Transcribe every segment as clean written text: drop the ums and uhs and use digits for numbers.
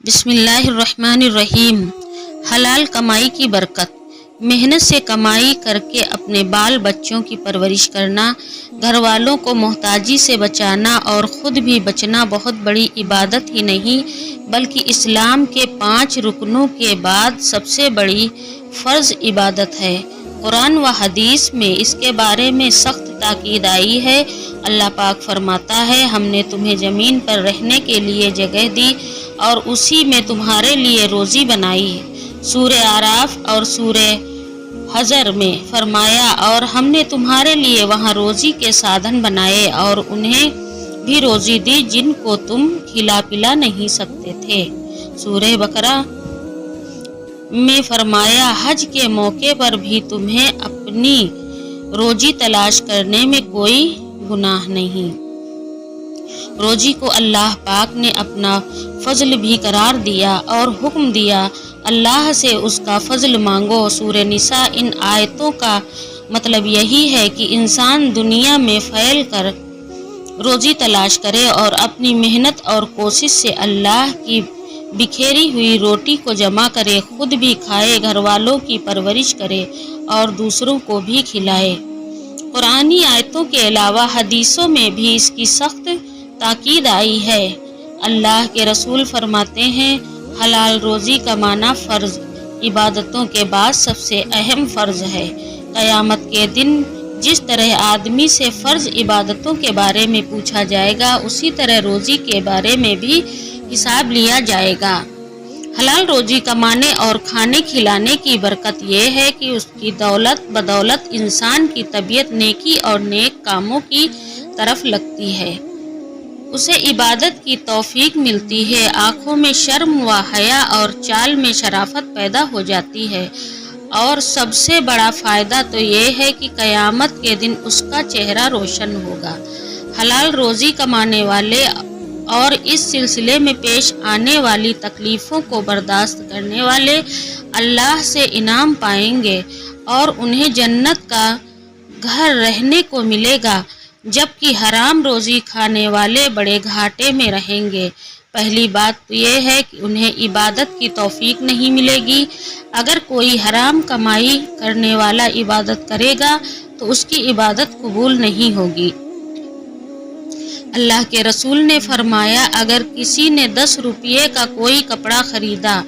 بسم اللہ الرحمن الرحیم۔ حلال کمائی کی برکت۔ محنت سے کمائی کر کے اپنے بال بچوں کی پرورش کرنا، گھر والوں کو محتاجی سے بچانا اور خود بھی بچنا بہت بڑی عبادت ہی نہیں بلکہ اسلام کے 5 رکنوں کے بعد سب سے بڑی فرض عبادت ہے۔ قرآن و حدیث میں اس کے بارے میں سخت تاکید آئی ہے۔ اللہ پاک فرماتا ہے، ہم نے تمہیں زمین پر رہنے کے لیے جگہ دی اور اسی میں تمہارے لیے روزی بنائی۔ سورہ اعراف اور سورہ حجر میں فرمایا، اور ہم نے تمہارے لیے وہاں روزی کے سادھن بنائے اور انہیں بھی روزی دی جن کو تم کھلا پلا نہیں سکتے تھے۔ سورہ بقرہ میں فرمایا، حج کے موقع پر بھی تمہیں اپنی روزی تلاش کرنے میں کوئی گناہ نہیں۔ روزی کو اللہ پاک نے اپنا فضل بھی قرار دیا اور حکم دیا، اللہ سے اس کا فضل مانگو۔ سورہ نساء۔ ان آیتوں کا مطلب یہی ہے کہ انسان دنیا میں پھیل کر روزی تلاش کرے اور اپنی محنت اور کوشش سے اللہ کی بکھیری ہوئی روٹی کو جمع کرے، خود بھی کھائے، گھر والوں کی پرورش کرے اور دوسروں کو بھی کھلائے۔ قرآنی آیتوں کے علاوہ حدیثوں میں بھی اس کی سخت تاکید آئی ہے۔ اللہ کے رسول فرماتے ہیں، حلال روزی کمانا فرض عبادتوں کے بعد سب سے اہم فرض ہے۔ قیامت کے دن جس طرح آدمی سے فرض عبادتوں کے بارے میں پوچھا جائے گا، اسی طرح روزی کے بارے میں بھی حساب لیا جائے گا۔ حلال روزی کمانے اور کھانے کھلانے کی برکت یہ ہے کہ اس کی بدولت انسان کی طبیعت نیکی اور نیک کاموں کی طرف لگتی ہے، اسے عبادت کی توفیق ملتی ہے، آنکھوں میں شرم و حیا اور چال میں شرافت پیدا ہو جاتی ہے، اور سب سے بڑا فائدہ تو یہ ہے کہ قیامت کے دن اس کا چہرہ روشن ہوگا۔ حلال روزی کمانے والے اور اس سلسلے میں پیش آنے والی تکلیفوں کو برداشت کرنے والے اللہ سے انعام پائیں گے اور انہیں جنت کا گھر رہنے کو ملے گا، جبکہ حرام روزی کھانے والے بڑے گھاٹے میں رہیں گے۔ پہلی بات تو یہ ہے کہ انہیں عبادت کی توفیق نہیں ملے گی۔ اگر کوئی حرام کمائی کرنے والا عبادت کرے گا تو اس کی عبادت قبول نہیں ہوگی۔ اللہ کے رسول نے فرمایا، اگر کسی نے 10 روپے کا کوئی کپڑا خریدا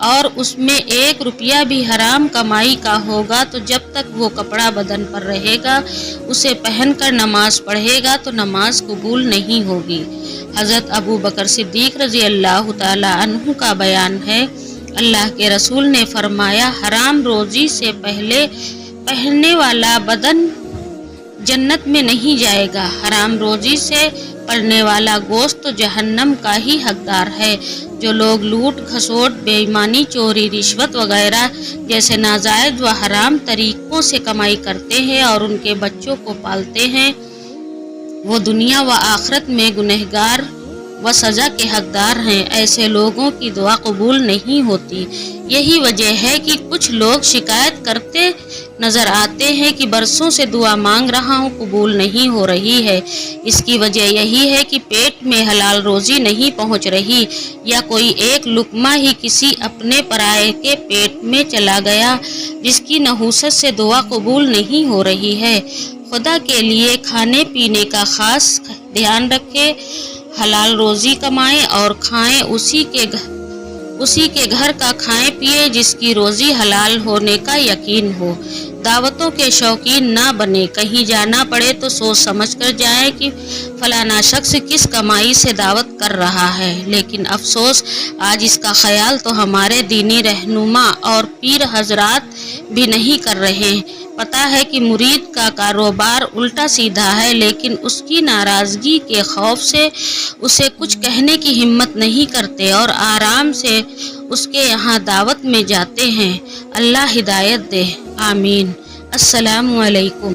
اور اس میں 1 روپیہ بھی حرام کمائی کا ہوگا تو جب تک وہ کپڑا بدن پر رہے گا، اسے پہن کر نماز پڑھے گا تو نماز قبول نہیں ہوگی۔ حضرت ابو بکر صدیق رضی اللہ تعالی عنہ کا بیان ہے، اللہ کے رسول نے فرمایا، حرام روزی سے پہننے والا بدن جنت میں نہیں جائے گا، حرام روزی سے پڑنے والا گوشت تو جہنم کا ہی حقدار ہے۔ جو لوگ لوٹ کھسوٹ، بے ایمانی، چوری، رشوت وغیرہ جیسے ناجائز و حرام طریقوں سے کمائی کرتے ہیں اور ان کے بچوں کو پالتے ہیں، وہ دنیا و آخرت میں گنہگار و سزا کے حقدار ہیں۔ ایسے لوگوں کی دعا قبول نہیں ہوتی۔ یہی وجہ ہے کہ کچھ لوگ شکایت کرتے نظر آتے ہیں کہ برسوں سے دعا مانگ رہا ہوں، قبول نہیں ہو رہی ہے۔ اس کی وجہ یہی ہے کہ پیٹ میں حلال روزی نہیں پہنچ رہی، یا کوئی ایک لقمہ ہی کسی اپنے پرائے کے پیٹ میں چلا گیا، جس کی نحوست سے دعا قبول نہیں ہو رہی ہے۔ خدا کے لیے کھانے پینے کا خاص دھیان رکھیں، حلال روزی کمائیں اور کھائیں، اسی کے گھر کا کھائیں پیئیں جس کی روزی حلال ہونے کا یقین ہو۔ دعوتوں کے شوقین نہ بنے، کہیں جانا پڑے تو سوچ سمجھ کر جائیں کہ فلانا شخص کس کمائی سے دعوت کر رہا ہے، لیکن افسوس آج اس کا خیال تو ہمارے دینی رہنما اور پیر حضرات بھی نہیں کر رہے۔ پتہ ہے کہ مرید کا کاروبار الٹا سیدھا ہے، لیکن اس کی ناراضگی کے خوف سے اسے کچھ کہنے کی ہمت نہیں کرتے اور آرام سے اس کے یہاں دعوت میں جاتے ہیں۔ اللہ ہدایت دے، آمین۔ السلام علیکم۔